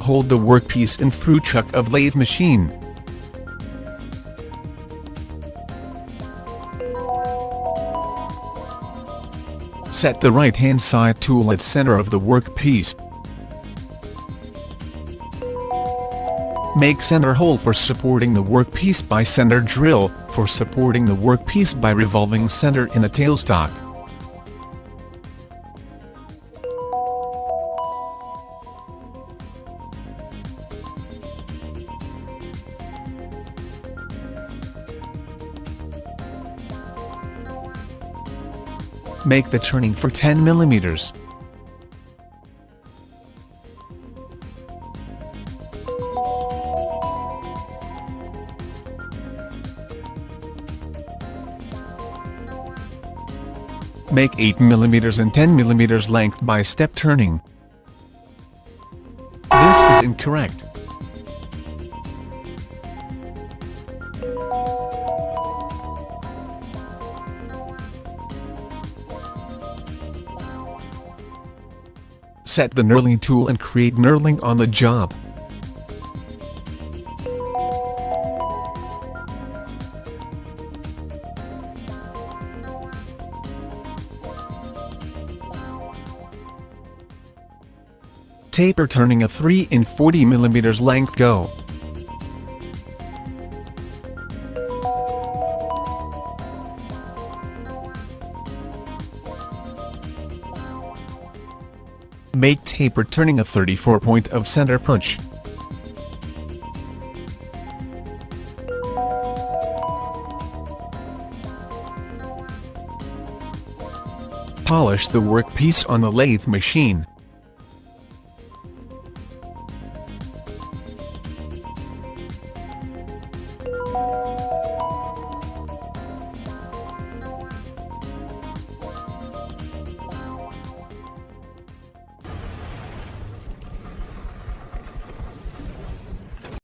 hold the workpiece in through chuck of lathe machine. Set the right-hand side tool at center of the workpiece. Make center hole for supporting the workpiece by center drill, for supporting the workpiece by revolving center in a tailstock. Make the turning for 10 mm. Make 8 mm and 10 mm length by step turning. This is incorrect. Set the knurling tool and create knurling on the job. Taper turning a 3 in 40 mm length go. Make taper turning a 34 point of center punch. Polish the workpiece on the lathe machine.